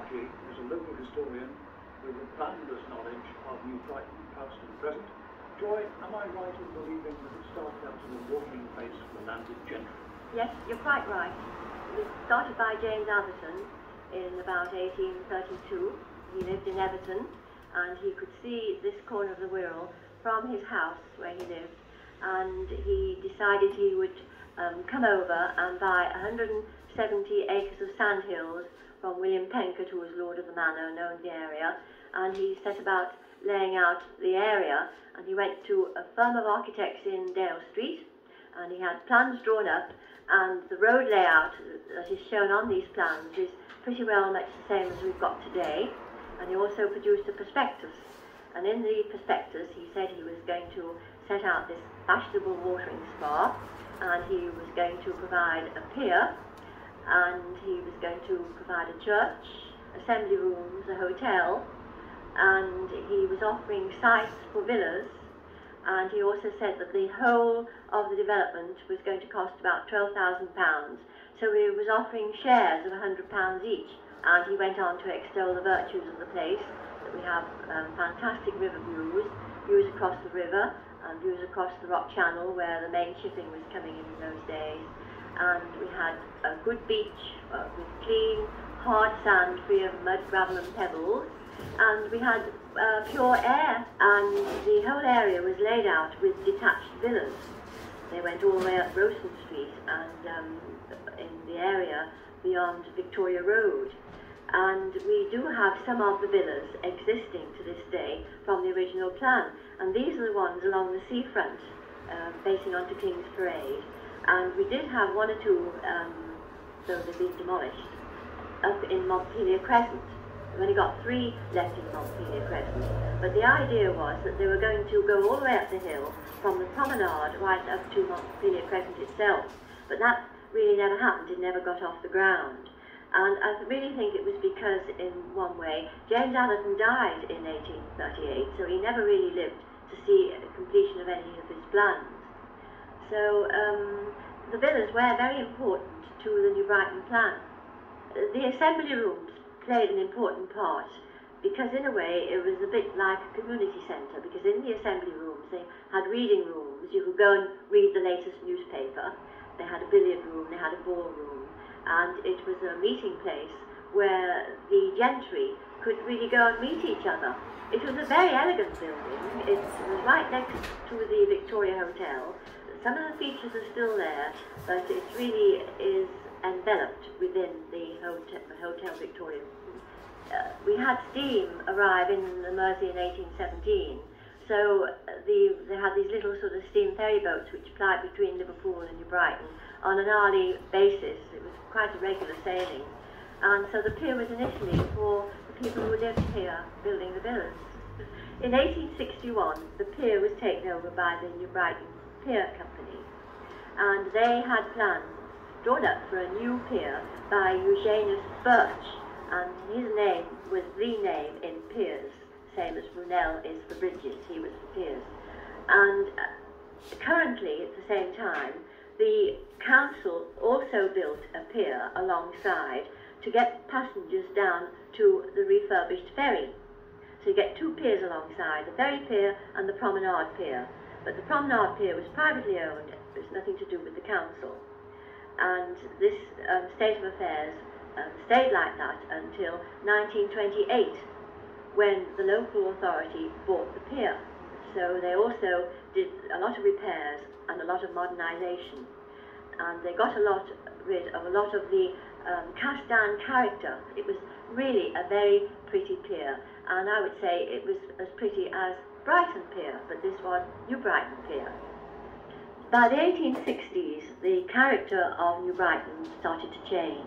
Wilkie is a local historian with a boundless knowledge of New Brighton, past and present. Joy, am I right in believing that it started out as a watering place for landed gentry? Yes, you're quite right. It was started by James Atherton in about 1832. He lived in Everton, and he could see this corner of the Wirral from his house where he lived, and he decided he would come over and buy 170 acres of sandhills from William Penkert, who was Lord of the Manor and owned the area, and he set about laying out the area, and he went to a firm of architects in Dale Street, and he had plans drawn up, and the road layout that is shown on these plans is pretty well much the same as we've got today. And he also produced a prospectus, and in the prospectus he said he was going to set out this fashionable watering spa, and he was going to provide a pier, and he was going to provide a church, assembly rooms, a hotel, and he was offering sites for villas, and he also said that the whole of the development was going to cost about £12,000, so he was offering shares of £100 each. And he went on to extol the virtues of the place, that we have fantastic river views, views across the river, and views across the Rock Channel where the main shipping was coming in those days. And we had a good beach with clean, hard sand, free of mud, gravel and pebbles. And we had pure air, and the whole area was laid out with detached villas. They went all the way up Rowson Street and in the area beyond Victoria Road. And we do have some of the villas existing to this day from the original plan. And these are the ones along the seafront, facing onto King's Parade. And we did have one or two, though they've been demolished, up in Montpelier Crescent. We've only got 3 left in Montpelier Crescent. But the idea was that they were going to go all the way up the hill from the promenade right up to Montpelier Crescent itself. But that really never happened. It never got off the ground. And I really think it was because, in one way, James Atherton died in 1838, so he never really lived to see the completion of any of his plans. So the villas were very important to the New Brighton plan. The assembly rooms played an important part, because in a way it was a bit like a community centre, because in the assembly rooms they had reading rooms. You could go and read the latest newspaper. They had a billiard room, they had a ballroom, and it was a meeting place where the gentry could really go and meet each other. It was a very elegant building. It was right next to the Victoria Hotel. Some of the features are still there, but it really is enveloped within the Hotel Victoria. We had steam arrive in the Mersey in 1817, so they had these little sort of steam ferry boats which plied between Liverpool and New Brighton on an hourly basis. It was quite a regular sailing, and so the pier was initially for the people who lived here building the villas. In 1861 the pier was taken over by the New Brighton Pier Company, and they had plans drawn up for a new pier by Eugenius Birch, and his name was the name in piers, same as Brunel is for bridges, he was for piers. And currently at the same time the council also built a pier alongside to get passengers down to the refurbished ferry. So you get 2 piers alongside, the ferry pier and the promenade pier. But the promenade pier was privately owned, it was nothing to do with the council. And this state of affairs stayed like that until 1928, when the local authority bought the pier. So they also did a lot of repairs and a lot of modernisation, and they got rid of a lot of the cast-down character. It was really a very pretty pier, and I would say it was as pretty as Brighton Pier, but this was New Brighton Pier. By the 1860s, the character of New Brighton started to change,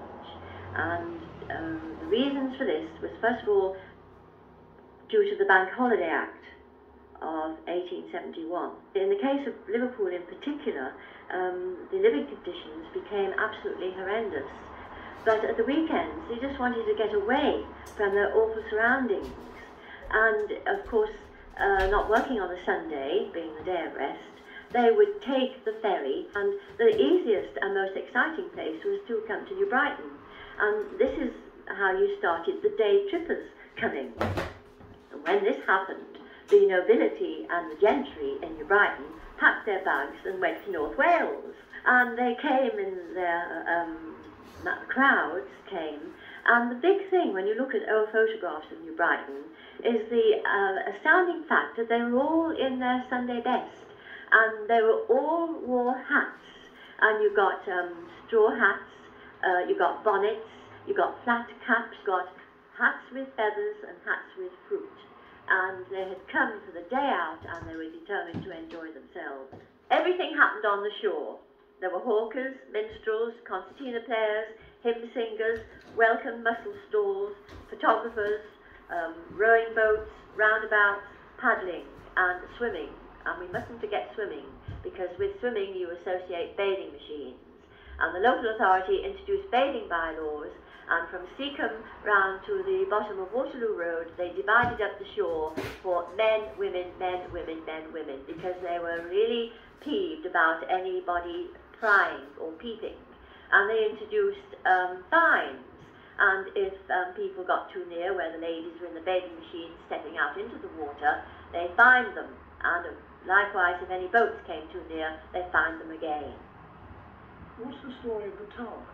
and the reasons for this was, first of all, due to the Bank Holiday Act of 1871. In the case of Liverpool in particular, the living conditions became absolutely horrendous. But at the weekends, they just wanted to get away from their awful surroundings. And of course, not working on a Sunday, being the day of rest, they would take the ferry, and the easiest and most exciting place was to come to New Brighton. And this is how you started the day trippers coming. And when this happened, the nobility and the gentry in New Brighton packed their bags and went to North Wales. And they came in their crowds came. And the big thing, when you look at old photographs of New Brighton, is the astounding fact that they were all in their Sunday best. And they were all wore hats. And you got straw hats, you got bonnets, you got flat caps, you got hats with feathers and hats with fruit. And they had come for the day out and they were determined to enjoy themselves. Everything happened on the shore. There were hawkers, minstrels, concertina players, hymn singers, welcome mussel stalls, photographers, rowing boats, roundabouts, paddling and swimming. And we mustn't forget swimming, because with swimming you associate bathing machines. And the local authority introduced bathing bylaws, and from Seacombe round to the bottom of Waterloo Road, they divided up the shore for men, women, men, women, men, women, because they were really peeved about anybody prying or peeping. And they introduced fines, and if people got too near where the ladies were in the bathing machines stepping out into the water, they fined them, and likewise if any boats came too near, they fined them again. What's the story of the tower?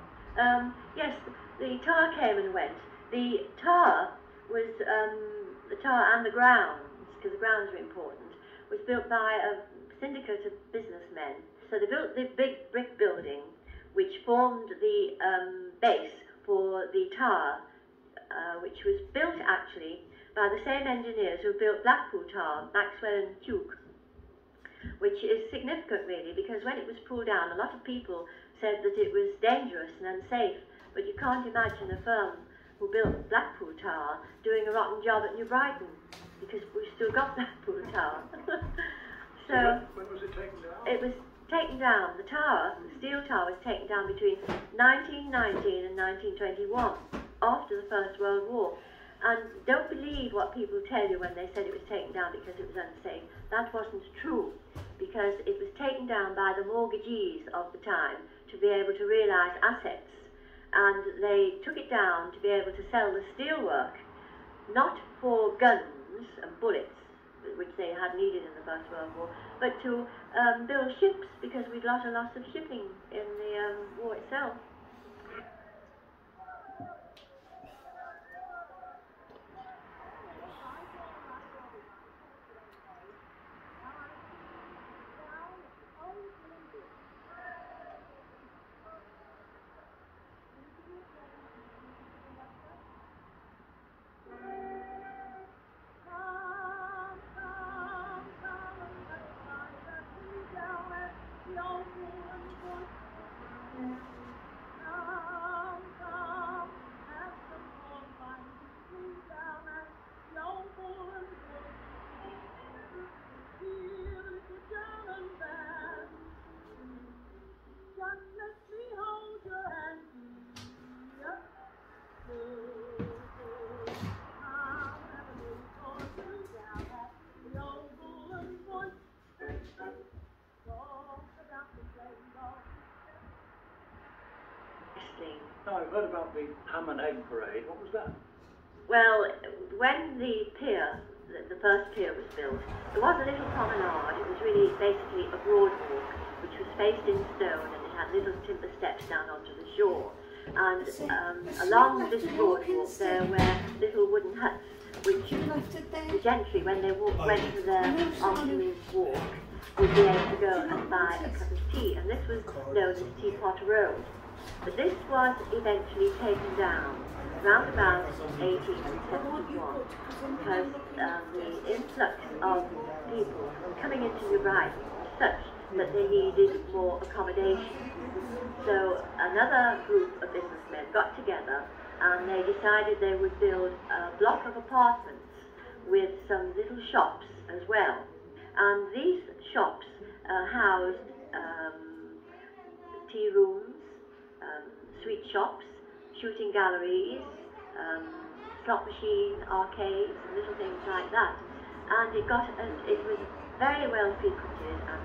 Yes, the tower came and went. The tower was, the tower and the grounds, because the grounds were important, was built by a syndicate of businessmen. So they built the big brick building, which formed the base for the tower, which was built actually by the same engineers who built Blackpool Tower, Maxwell and Tuke, which is significant really, because when it was pulled down, a lot of people said that it was dangerous and unsafe, but you can't imagine a firm who built Blackpool Tower doing a rotten job at New Brighton, because we've still got Blackpool Tower. So when was it taken down? It was taken down, the tower, the steel tower was taken down between 1919 and 1921, after the First World War. And don't believe what people tell you when they said it was taken down because it was unsafe. That wasn't true, because it was taken down by the mortgagees of the time to be able to realise assets. And they took it down to be able to sell the steelwork, not for guns and bullets, which they had needed in the First World War, but to build ships, because we'd lost a lot of shipping in the war itself. Now, I've heard about the ham and egg parade. What was that? Well, when the pier, the first pier was built, there was a little promenade. It was really basically a broad walk, which was faced in stone, and it had little timber steps down onto the shore. And along this broad walk there were little wooden huts, which the gentry, when they went to their afternoon walk, would be able to go and buy a cup of tea, and this was known as Teapot Road. But this was eventually taken down round about 1871, because the influx of people coming into New Brighton was such that they needed more accommodation. So another group of businessmen got together and they decided they would build a block of apartments with some little shops as well. And these shops housed tea rooms, sweet shops, shooting galleries, slot machine, arcades, and little things like that. And it was very well frequented, and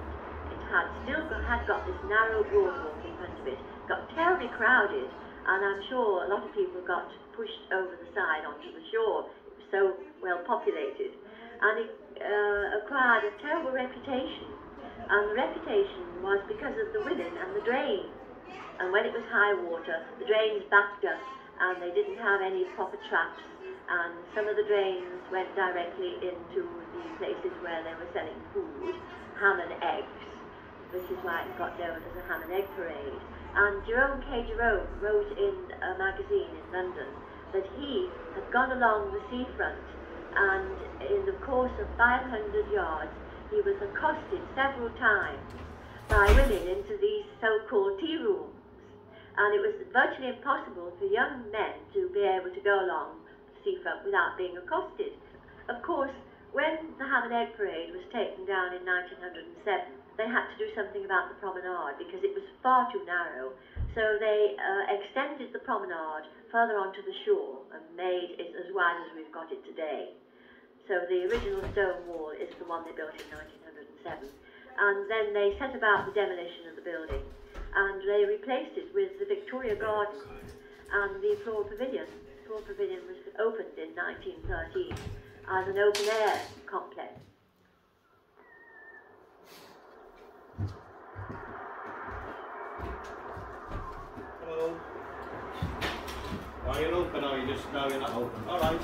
it had got this narrow broad walk in front of it. It got terribly crowded, and I'm sure a lot of people got pushed over the side onto the shore. It was so well populated, and it acquired a terrible reputation, and the reputation was because of the women and the drains. And when it was high water, the drains backed up and they didn't have any proper traps, and some of the drains went directly into the places where they were selling food, ham and eggs. This is why it got known as a ham and egg parade. And Jerome K. Jerome wrote in a magazine in London that he had gone along the seafront, and in the course of 500 yards he was accosted several times by women into these so-called tea rooms, and it was virtually impossible for young men to be able to go along the seafront without being accosted. Of course, when the ham and egg parade was taken down in 1907, they had to do something about the promenade because it was far too narrow, so they extended the promenade further onto the shore and made it as wide as we've got it today. So the original stone wall is the one they built in 1907. And then they set about the demolition of the building, and they replaced it with the Victoria Gardens and the Floral Pavilion. The Floral Pavilion was opened in 1913 as an open-air complex. Hello. Are you open or you just know you're not open? All right.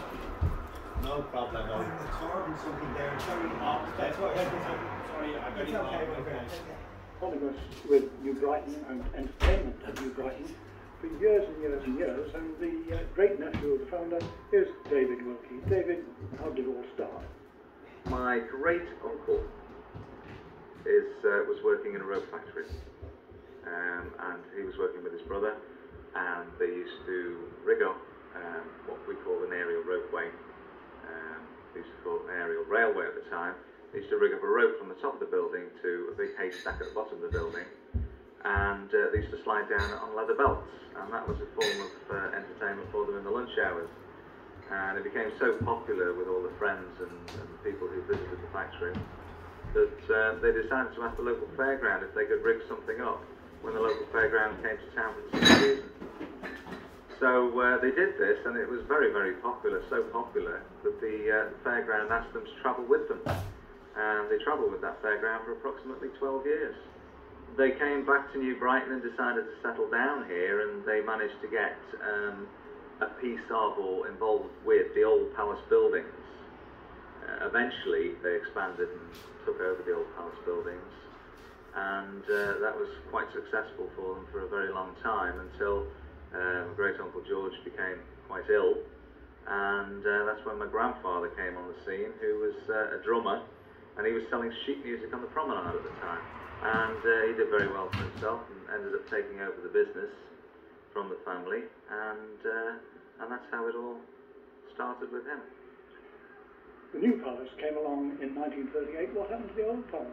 No problem. No. I'm recording something there. Sorry. That's what sorry, I got It's it wrong. okay. Okay. Anonymous with New Brighton and entertainment at New Brighton for years and years and years, and the great nephew of the founder is David Wilkie. David, how did it all start? My great uncle was working in a rope factory, and he was working with his brother, and they used to rig up what we call an aerial ropeway. They used to call it an aerial railway at the time. They used to rig up a rope from the top of the building to a big haystack at the bottom of the building, and they used to slide down on leather belts, and that was a form of entertainment for them in the lunch hours. And it became so popular with all the friends and people who visited the factory that they decided to ask the local fairground if they could rig something up when the local fairground came to town for the summer season. So they did this, and it was very, very popular, so popular that the fairground asked them to travel with them. And they travelled with that fairground for approximately 12 years. They came back to New Brighton and decided to settle down here, and they managed to get a piece of or involved with the old palace buildings. Eventually they expanded and took over the old palace buildings, and that was quite successful for them for a very long time until my great uncle George became quite ill, and that's when my grandfather came on the scene, who was a drummer, and he was selling sheet music on the promenade at the time, and he did very well for himself and ended up taking over the business from the family, and that's how it all started with him. The new palace came along in 1938. What happened to the old palace?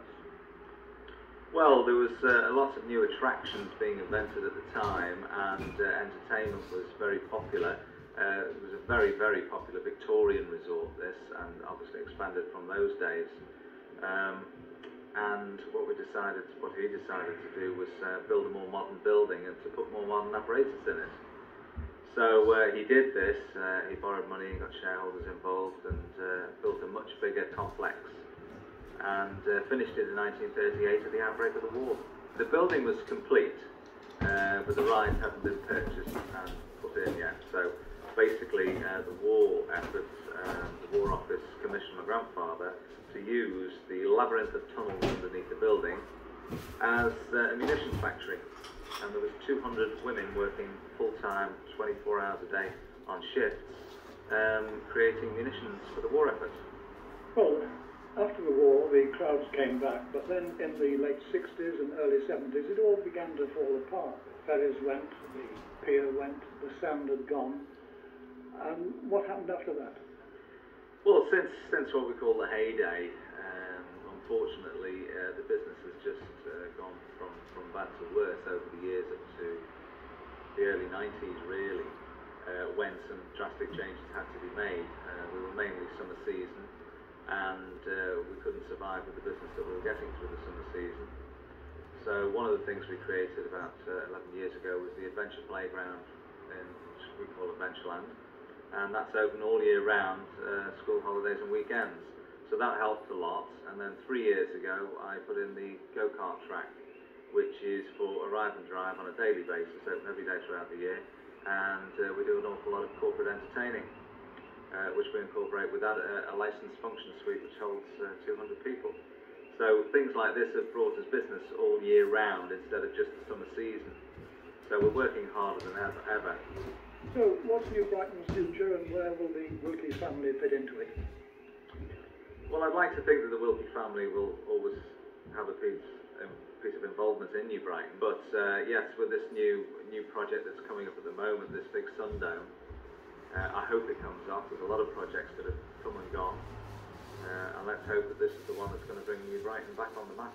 Well, there was a lot of new attractions being invented at the time, and entertainment was very popular. It was a very, very popular Victorian resort, this, and obviously expanded from those days. And what he decided to do was build a more modern building and to put more modern apparatus in it. So he did this, he borrowed money, got shareholders involved, and built a much bigger complex, and finished it in 1938 at the outbreak of the war. The building was complete, but the rides hadn't been purchased and put in yet. So basically the war efforts, the War Office commissioned my grandfather to use the labyrinth of tunnels underneath the building as a munitions factory. And there was 200 women working full-time, 24 hours a day on shifts, creating munitions for the war effort. Well, after the war, the crowds came back, but then in the late 60s and early 70s, it all began to fall apart. The ferries went, the pier went, the sound had gone. And what happened after that? Well, since what we call the heyday, unfortunately, the business has just gone from bad to worse over the years up to the early 90s, really, when some drastic changes had to be made. We were mainly summer season, and we couldn't survive with the business that we were getting through the summer season. So one of the things we created about 11 years ago was the adventure playground in which we call Adventureland, and that's open all year round, school holidays and weekends. So that helped a lot. And then 3 years ago, I put in the go-kart track, which is for arrive and drive on a daily basis, open every day throughout the year. And we do an awful lot of corporate entertaining, which we incorporate with that, a licensed function suite which holds 200 people. So things like this have brought us business all year round instead of just the summer season. So we're working harder than ever. So what's New Brighton's future, and where will the Wilkie family fit into it? Well, I'd like to think that the Wilkie family will always have a piece of involvement in New Brighton. But yes, with this new project that's coming up at the moment, this big Sundome, I hope it comes off. There's a lot of projects that have come and gone. And let's hope that this is the one that's going to bring New Brighton back on the map.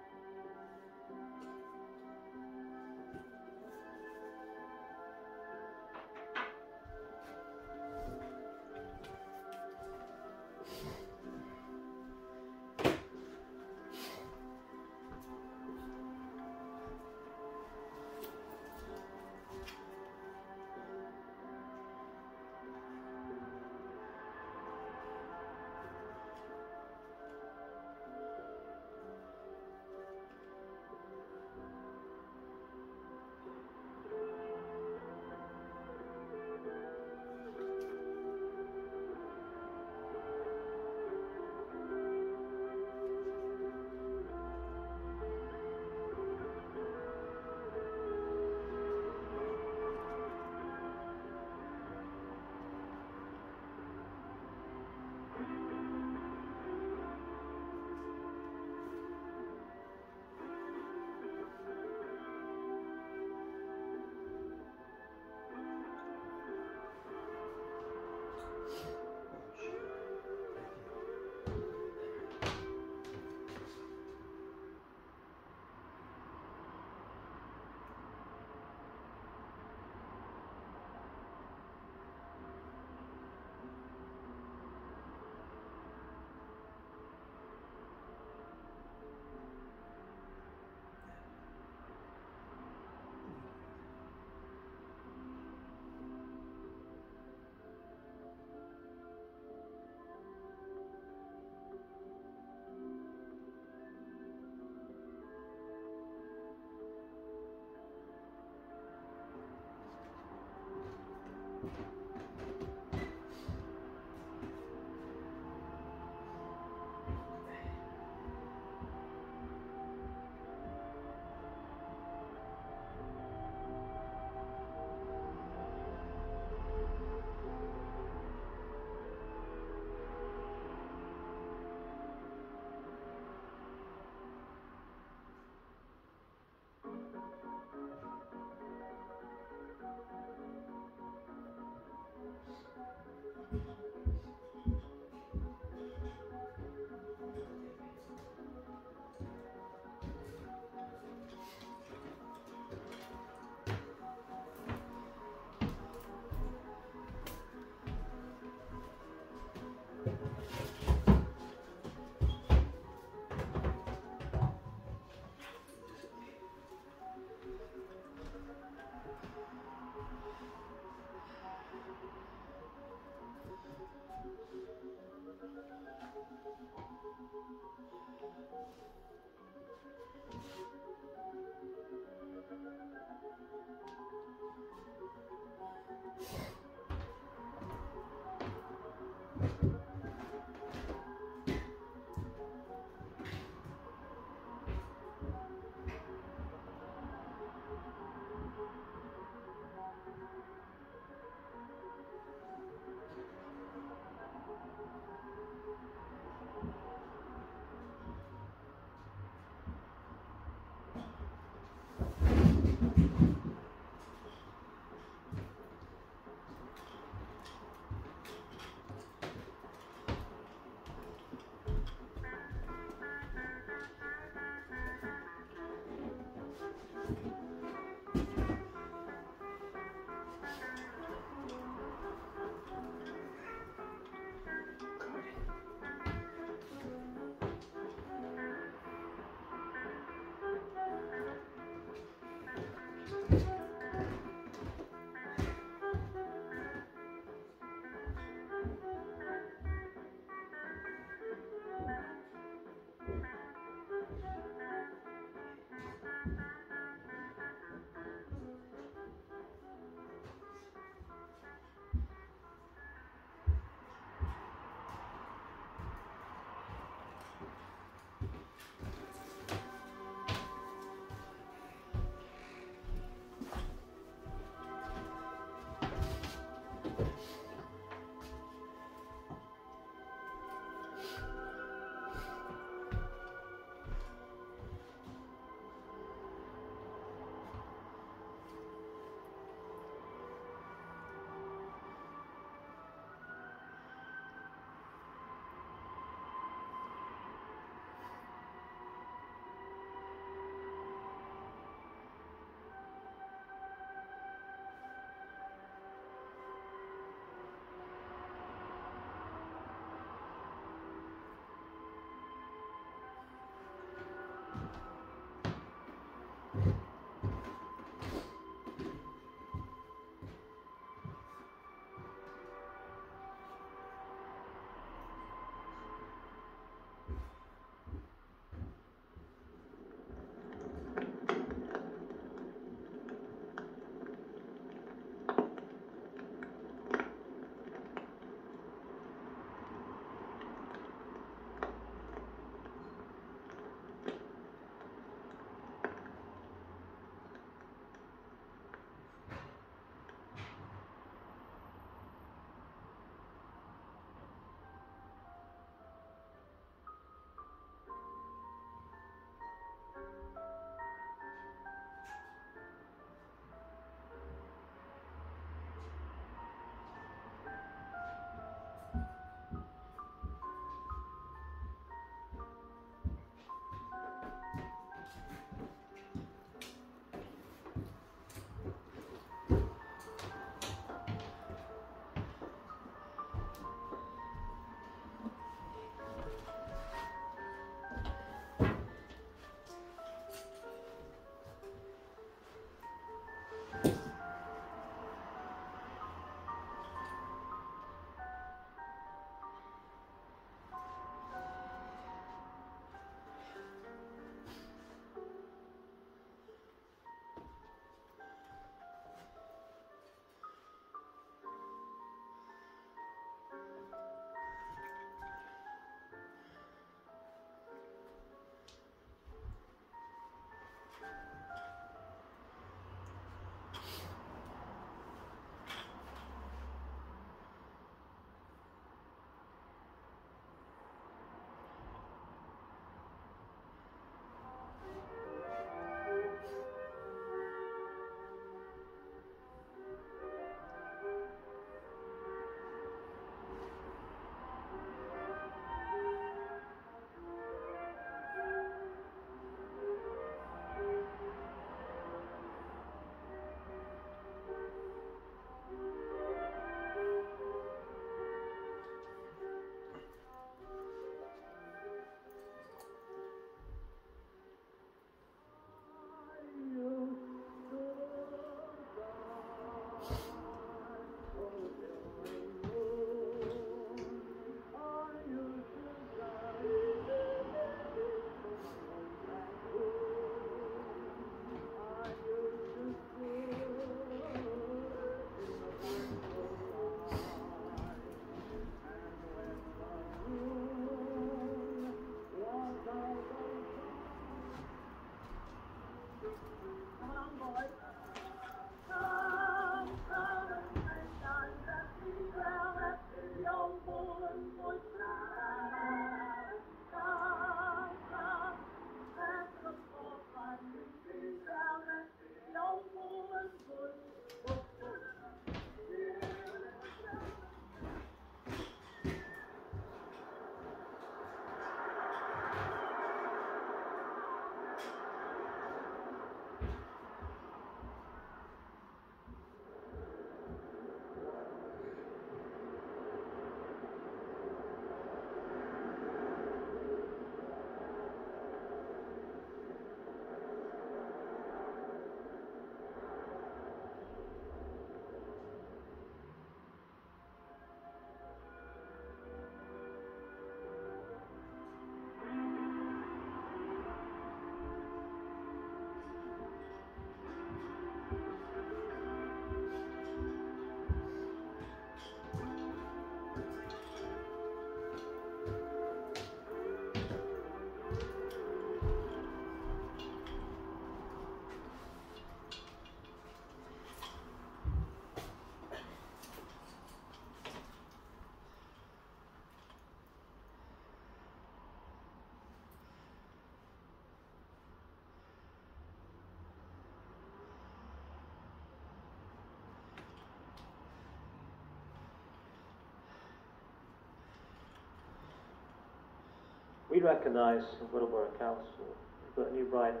recognise in Wilborough Council that New Brighton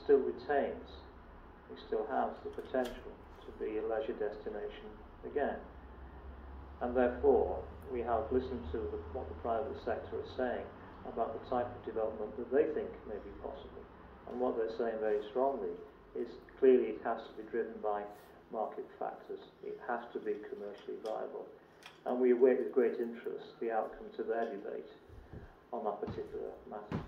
still retains, we still have the potential to be a leisure destination again. And therefore, we have listened to what the private sector is saying about the type of development that they think may be possible. And what they're saying very strongly is clearly it has to be driven by market factors. It has to be commercially viable. And we await with great interest the outcome to their debate on that particular matter.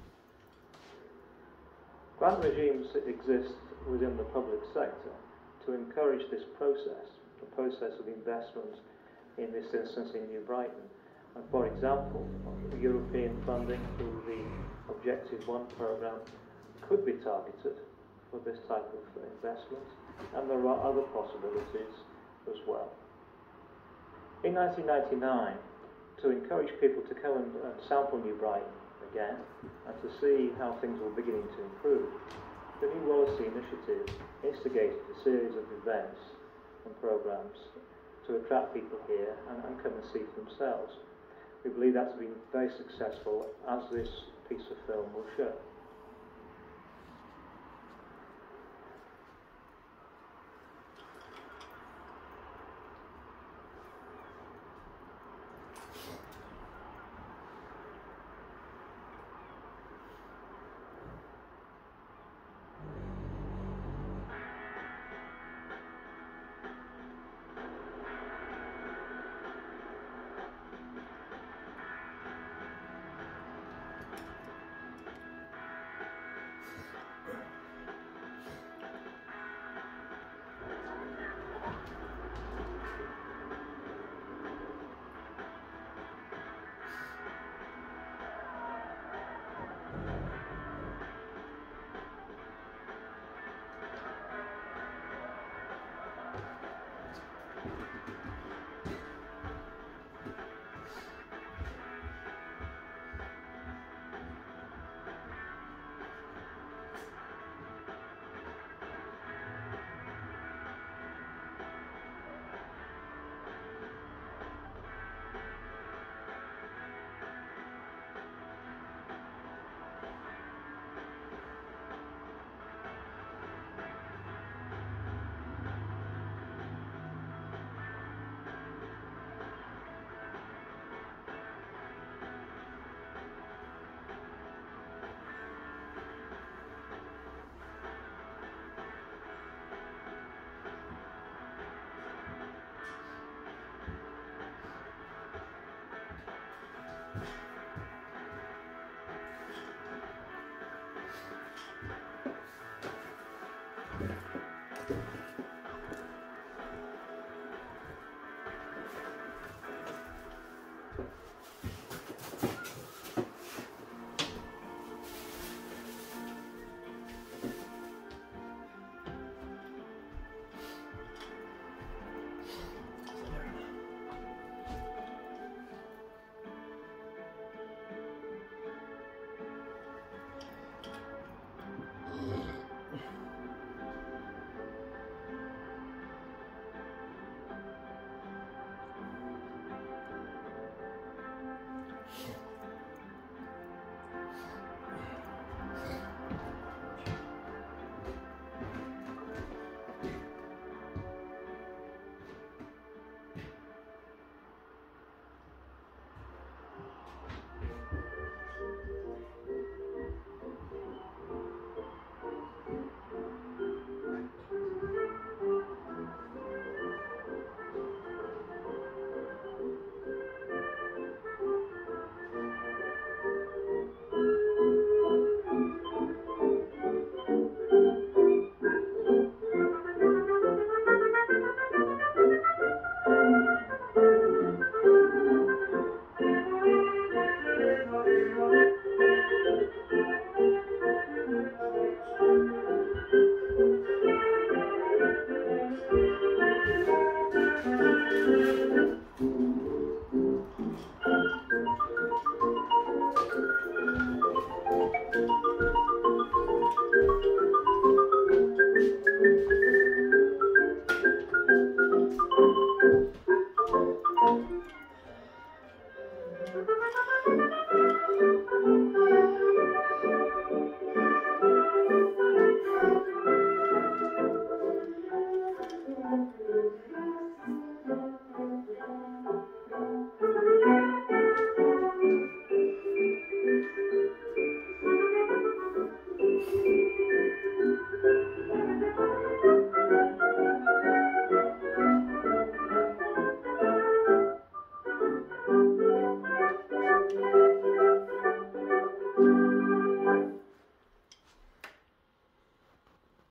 Grant regimes exist within the public sector to encourage this process, the process of investment, in this instance in New Brighton. And for example, European funding through the Objective 1 programme could be targeted for this type of investment, and there are other possibilities as well. In 1999, to encourage people to come and sample New Brighton again, and to see how things were beginning to improve, the New Wallasey Initiative instigated a series of events and programmes to attract people here and come and see for themselves. We believe that's been very successful, as this piece of film will show.